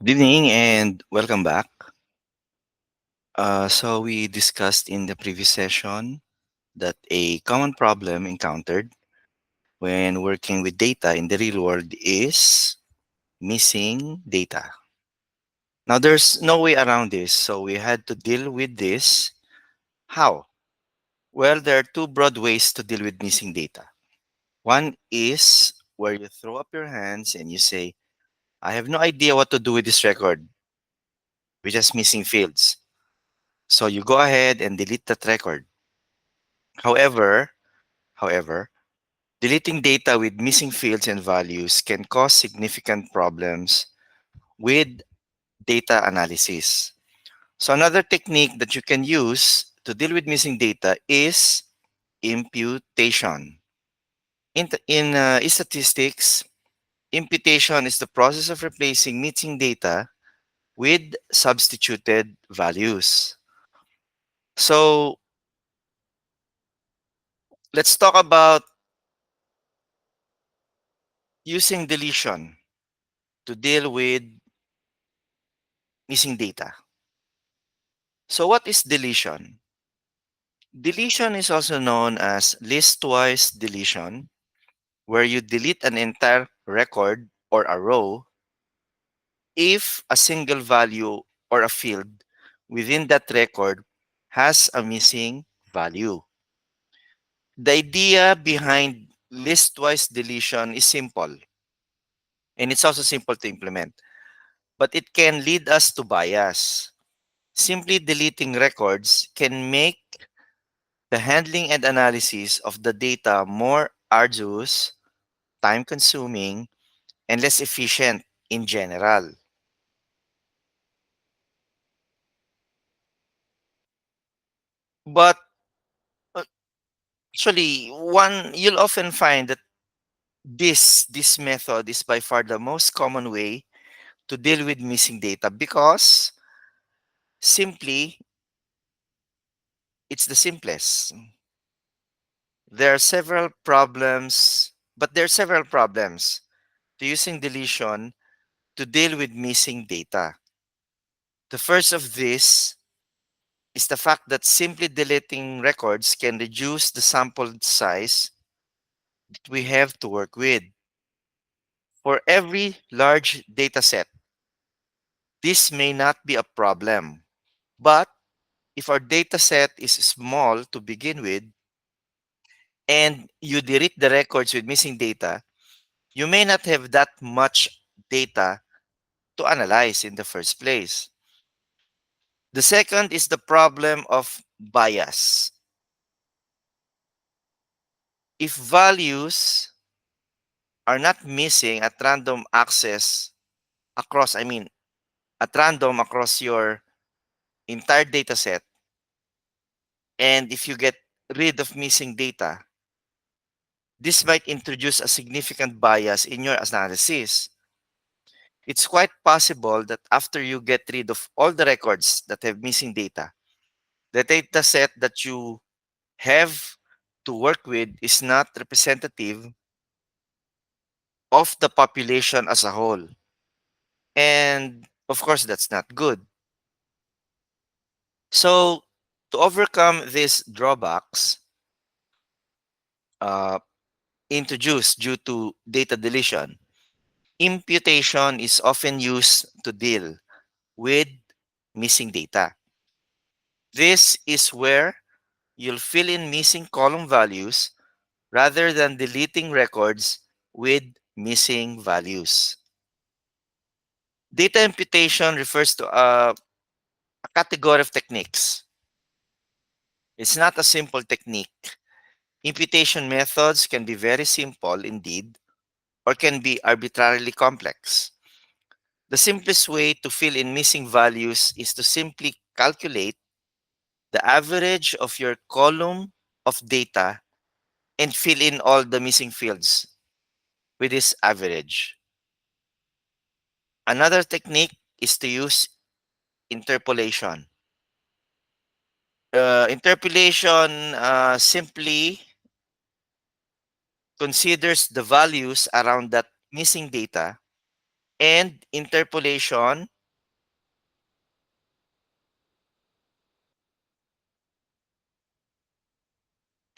Good evening and welcome back. So we discussed in the previous session that a common problem encountered when working with data in the real world is missing data. Now there's no way around this, so we had to deal with this. How? Well, there are two broad ways to deal with missing data. One is where you throw up your hands and you say, I have no idea what to do with this record. We just missing fields. So you go ahead and delete that record. However, however, deleting data with missing fields and values can cause significant problems with data analysis. So another technique that you can use to deal with missing data is imputation. In statistics, imputation is the process of replacing missing data with substituted values. So let's talk about using deletion to deal with missing data. So what is deletion? Deletion is also known as listwise deletion, where you delete an entire record or a row if a single value or a field within that record has a missing value. The idea behind listwise deletion is simple, and it's also simple to implement, but it can lead us to bias. Simply deleting records can make the handling and analysis of the data more arduous, time consuming, and less efficient in general. But uh, actually, one you'll often find that this method is by far the most common way to deal with missing data because simply it's the simplest. There are several problems, but there are several problems to using deletion to deal with missing data. The first of this is the fact that simply deleting records can reduce the sample size that we have to work with. For every large data set, this may not be a problem. But if our data set is small to begin with and you delete the records with missing data, you may not have that much data to analyze in the first place. The second is the problem of bias. If values are not missing at random access across, I mean, at random across your entire data set, and if you get rid of missing data, this might introduce a significant bias in your analysis. It's quite possible that after you get rid of all the records that have missing data, the data set that you have to work with is not representative of the population as a whole. And of course, that's not good. So, to overcome these drawbacks uh, introduced due to data deletion, imputation is often used to deal with missing data. This is where you'll fill in missing column values rather than deleting records with missing values. Data imputation refers to a category of techniques. It's not a simple technique. Imputation methods can be very simple indeed, or can be arbitrarily complex. The simplest way to fill in missing values is to simply calculate the average of your column of data and fill in all the missing fields with this average. Another technique is to use interpolation. Interpolation simply considers the values around that missing data, and interpolation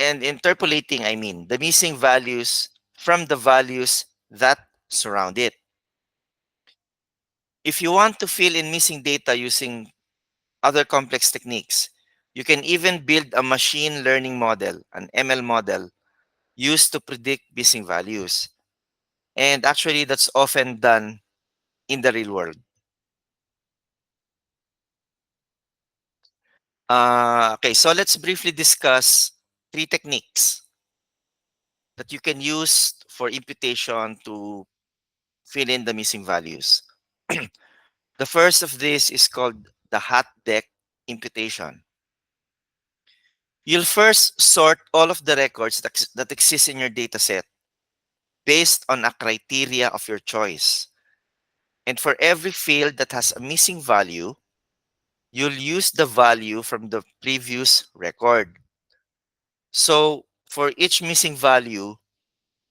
And interpolating, I mean, the missing values from the values that surround it. If you want to fill in missing data using other complex techniques, you can even build a machine learning model, an ML model, used to predict missing values. And actually, that's often done in the real world. Okay, so let's briefly discuss three techniques that you can use for imputation to fill in the missing values. The first of this is called the hot deck imputation. You'll first sort all of the records that exist in your dataset based on a criteria of your choice. And for every field that has a missing value, you'll use the value from the previous record. So for each missing value,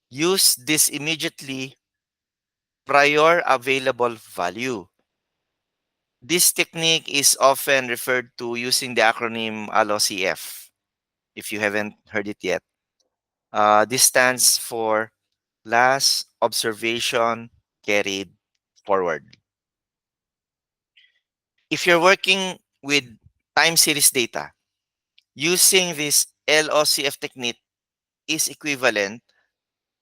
use this immediately prior available value. This technique is often referred to using the acronym LOCF, if you haven't heard it yet. This stands for last observation carried forward. If you're working with time series data, using this LOCF technique is equivalent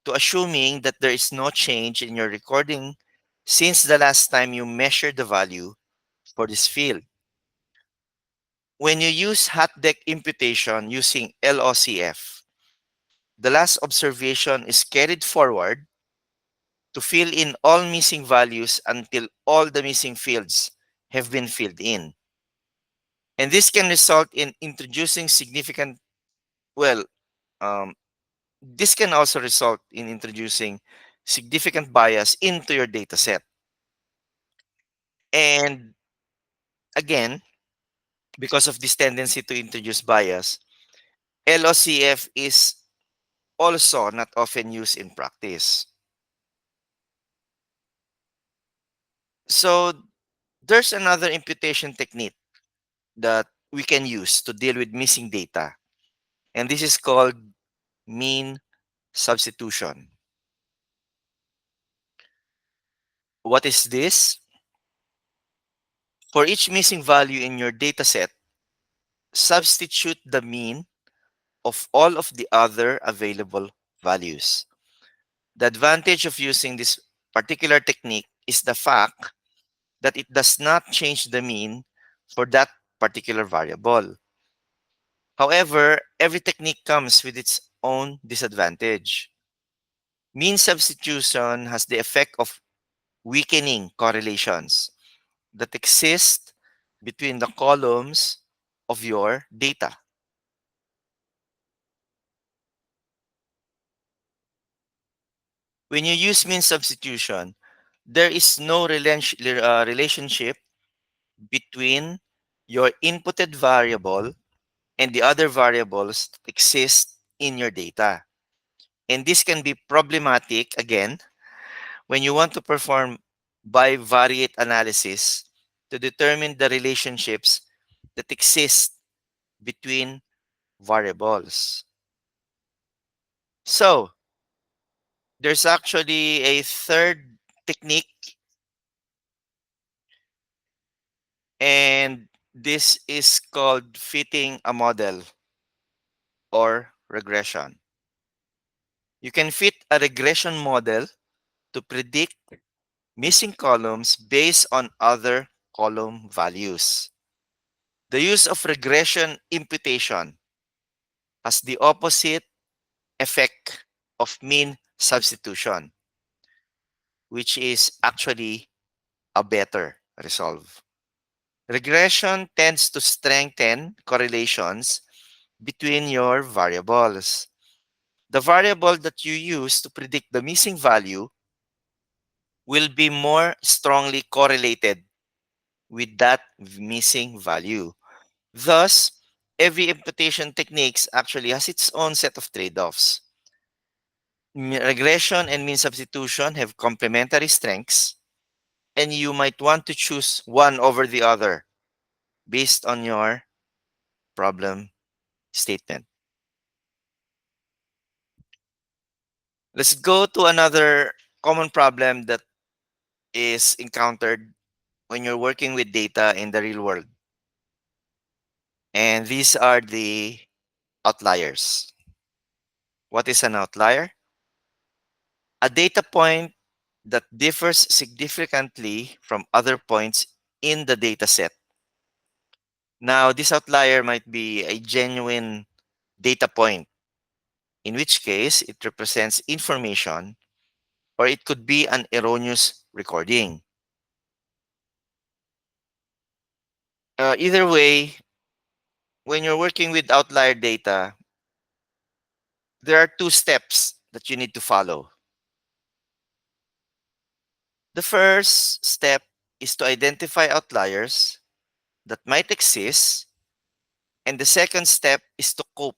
to assuming that there is no change in your recording since the last time you measured the value for this field. When you use hot deck imputation using LOCF, the last observation is carried forward to fill in all missing values until all the missing fields have been filled in. And this can result in introducing significant, well, um, this can also result in introducing significant bias into your data set. And again, because of this tendency to introduce bias, LOCF is also not often used in practice. So there's another imputation technique that we can use to deal with missing data, and this is called mean substitution. What is this? For each missing value in your dataset, substitute the mean of all of the other available values. The advantage of using this particular technique is the fact that it does not change the mean for that particular variable. However, every technique comes with its own disadvantage. Mean substitution has the effect of weakening correlations that exist between the columns of your data. When you use mean substitution, there is no relationship between your inputted variable and the other variables that exist in your data. And this can be problematic, again, when you want to perform bivariate analysis to determine the relationships that exist between variables. So, there's actually a third technique, and this is called fitting a model or regression. You can fit a regression model to predict missing columns based on other column values. The use of regression imputation has the opposite effect of mean substitution, which is actually a better resolve. Regression tends to strengthen correlations between your variables. The variable that you use to predict the missing value will be more strongly correlated with that missing value. Thus, every imputation techniques actually has its own set of trade-offs. Regression and mean substitution have complementary strengths, and you might want to choose one over the other based on your problem statement. Let's go to another common problem that is encountered when you're working with data in the real world. And these are the outliers. What is an outlier? A data point that differs significantly from other points in the data set. Now, this outlier might be a genuine data point, in which case it represents information, or it could be an erroneous recording. Either way, when you're working with outlier data, there are two steps that you need to follow. The first step is to identify outliers that might exist, and the second step is to cope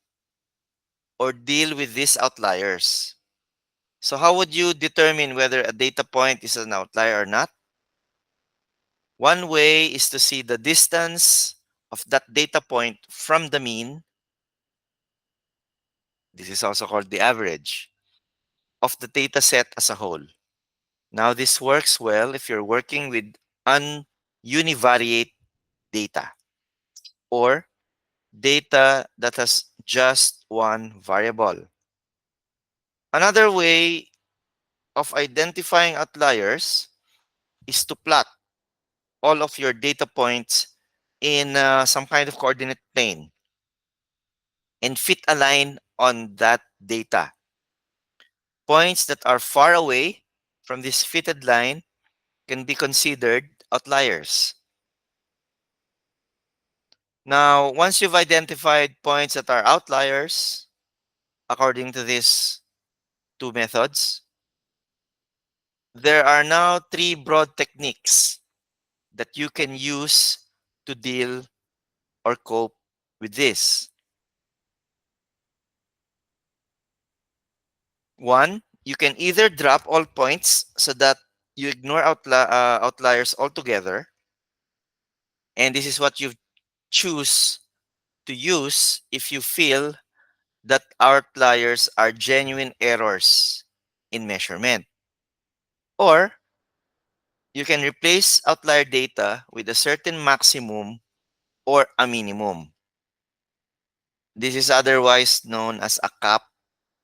or deal with these outliers. So how would you determine whether a data point is an outlier or not? One way is to see the distance of that data point from the mean. This is also called the average of the data set as a whole. Now, this works well if you're working with univariate data or data that has just one variable. Another way of identifying outliers is to plot all of your data points in some kind of coordinate plane and fit a line on that data. Points that are far away from this fitted line can be considered outliers. Now, once you've identified points that are outliers, according to these two methods, there are now three broad techniques that you can use to deal or cope with this. One, you can either drop all points so that you ignore outliers altogether, and this is what you choose to use if you feel that outliers are genuine errors in measurement. Or you can replace outlier data with a certain maximum or a minimum. This is otherwise known as a cap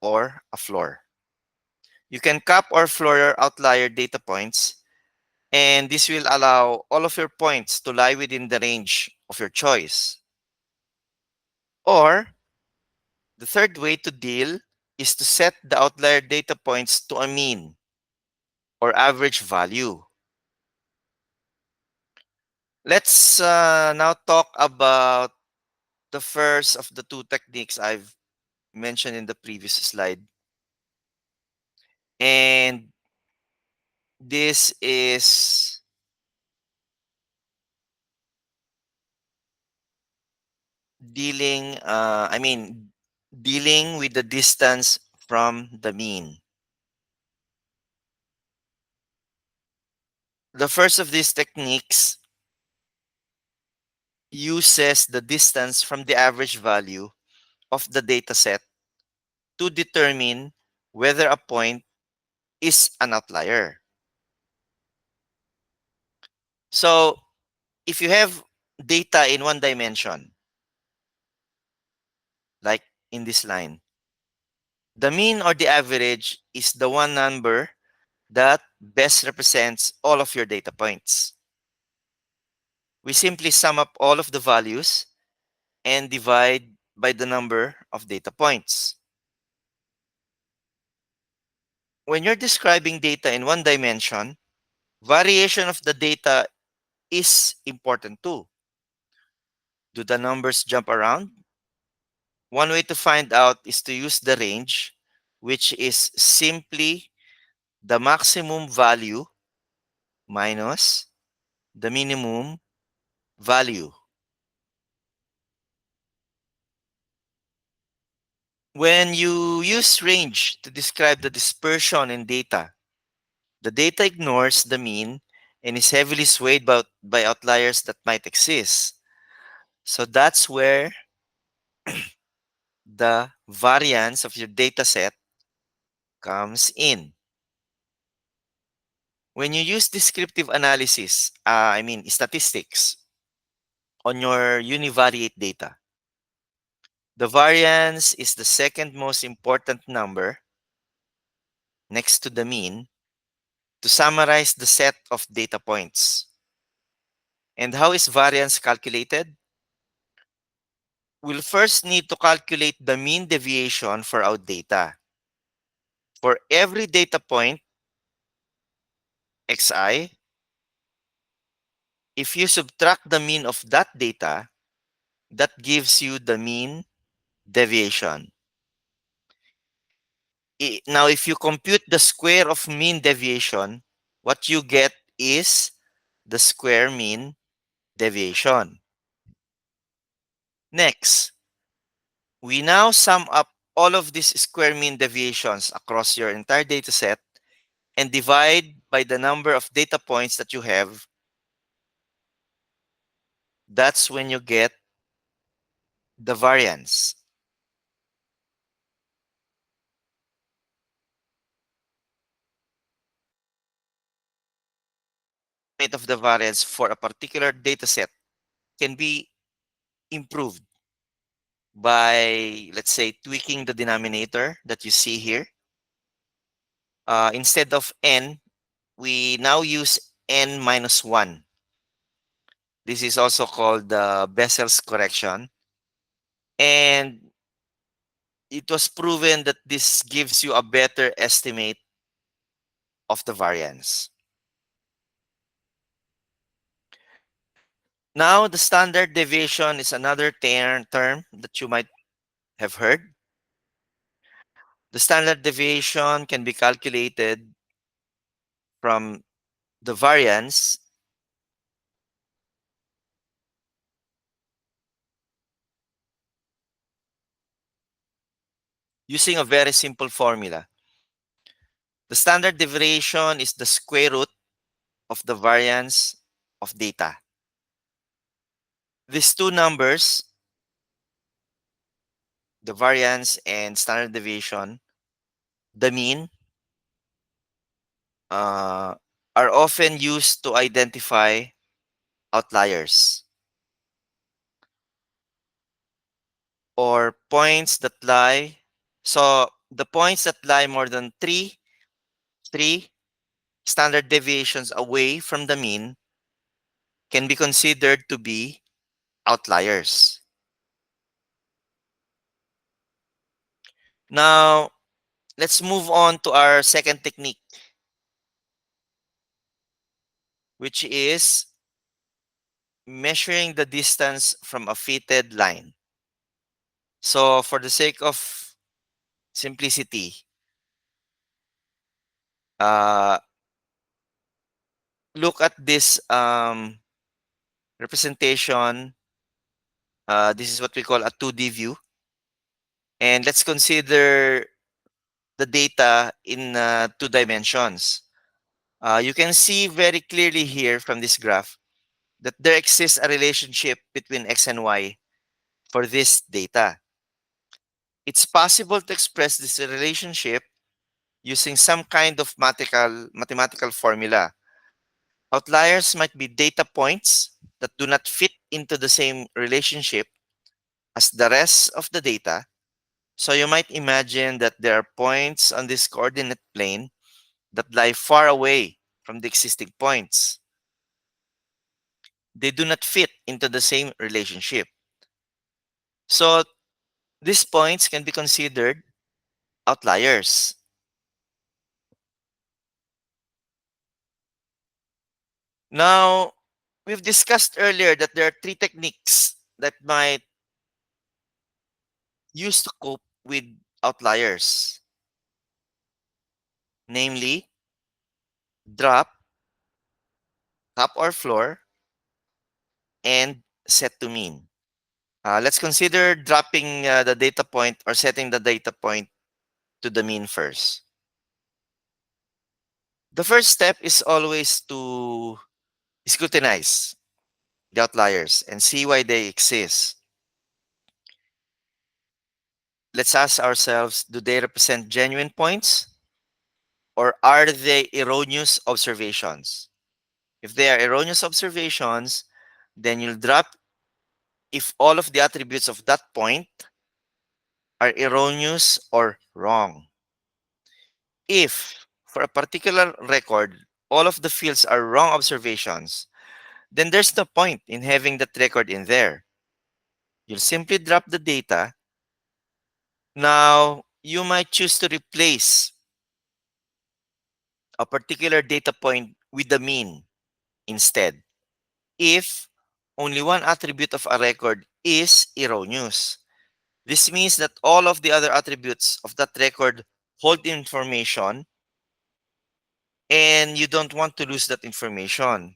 or a floor. You can cap or floor your outlier data points, and this will allow all of your points to lie within the range of your choice. Or the third way to deal is to set the outlier data points to a mean or average value. Let's now talk about the first of the two techniques I've mentioned in the previous slide. And this is dealing with the distance from the mean. The first of these techniques uses the distance from the average value of the data set to determine whether a point is an outlier. So if you have data in one dimension, like in this line, the mean or the average is the one number that best represents all of your data points. We simply sum up all of the values and divide by the number of data points. When you're describing data in one dimension, variation of the data is important too. Do the numbers jump around? One way to find out is to use the range, which is simply the maximum value minus the minimum value. When you use range to describe the dispersion in data, the data ignores the mean and is heavily swayed by outliers that might exist. So that's where the variance of your data set comes in. When you use descriptive analysis, statistics, on your univariate data, the variance is the second most important number next to the mean to summarize the set of data points. And how is variance calculated? We'll first need to calculate the mean deviation for our data. For every data point, xi, if you subtract the mean of that data, that gives you the mean deviation. Now, if you compute the square of mean deviation, what you get is the square mean deviation. Next, we now sum up all of these square mean deviations across your entire data set and divide by the number of data points that you have. That's when you get the variance. Rate of the variance for a particular data set can be improved by, let's say, tweaking the denominator that you see here. Instead of n, we now use n minus 1. This is also called the Bessel's correction. And it was proven that this gives you a better estimate of the variance. Now, the standard deviation is another term that you might have heard. The standard deviation can be calculated from the variance using a very simple formula. The standard deviation is the square root of the variance of data. These two numbers, the variance and standard deviation, the mean, are often used to identify outliers or points that lie. So the points that lie more than three standard deviations away from the mean can be considered to be outliers. Now, let's move on to our second technique, which is measuring the distance from a fitted line. So for the sake of simplicity, uh, look at this representation. This is what we call a 2D view. And let's consider the data in 2 dimensions. You can see very clearly here from this graph that there exists a relationship between x and y for this data. It's possible to express this relationship using some kind of mathematical formula. Outliers might be data points that do not fit into the same relationship as the rest of the data. So you might imagine that there are points on this coordinate plane that lie far away from the existing points. They do not fit into the same relationship. So these points can be considered outliers. Now, we've discussed earlier that there are three techniques that might use to cope with outliers, namely drop, top or floor, and set to mean. Let's consider dropping the data point or setting the data point to the mean first. The first step is always to scrutinize the outliers and see why they exist. Let's ask ourselves, do they represent genuine points or are they erroneous observations? If they are erroneous observations, then you'll drop if all of the attributes of that point are erroneous or wrong. If, for a particular record, all of the fields are wrong observations, then there's no point in having that record in there. You'll simply drop the data. Now, you might choose to replace a particular data point with the mean instead, if only one attribute of a record is erroneous. This means that all of the other attributes of that record hold information and you don't want to lose that information.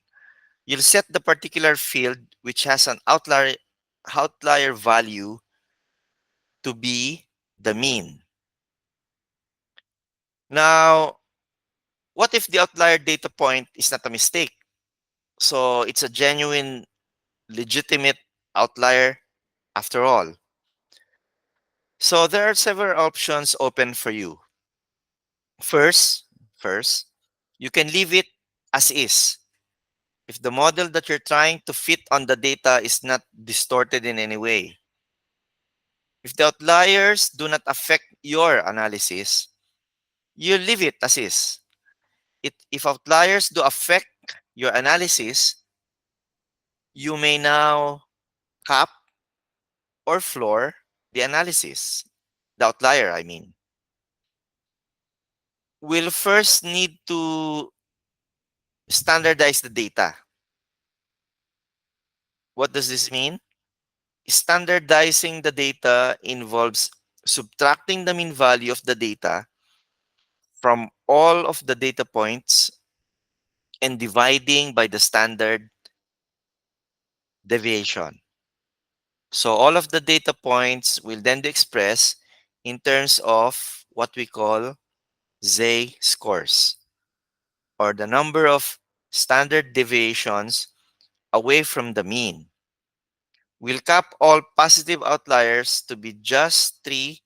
You'll set the particular field which has an outlier value to be the mean. Now, what if the outlier data point is not a mistake? So it's a genuine, legitimate outlier after all. So there are several options open for you. First, first, you can leave it as is. If the model that you're trying to fit on the data is not distorted in any way. If the outliers do not affect your analysis, you leave it as is. If outliers do affect your analysis, you may now cap or floor the analysis. The outlier, I mean. We'll first need to standardize the data. What does this mean? Standardizing the data involves subtracting the mean value of the data from all of the data points and dividing by the standard deviation. So all of the data points will then be expressed in terms of what we call z-scores, or the number of standard deviations away from the mean. We'll cap all positive outliers to be just 3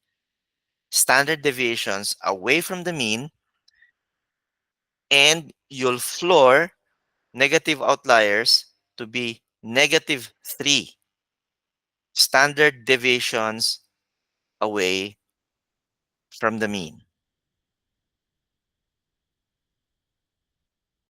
standard deviations away from the mean, and you'll floor negative outliers to be negative 3 standard deviations away from the mean.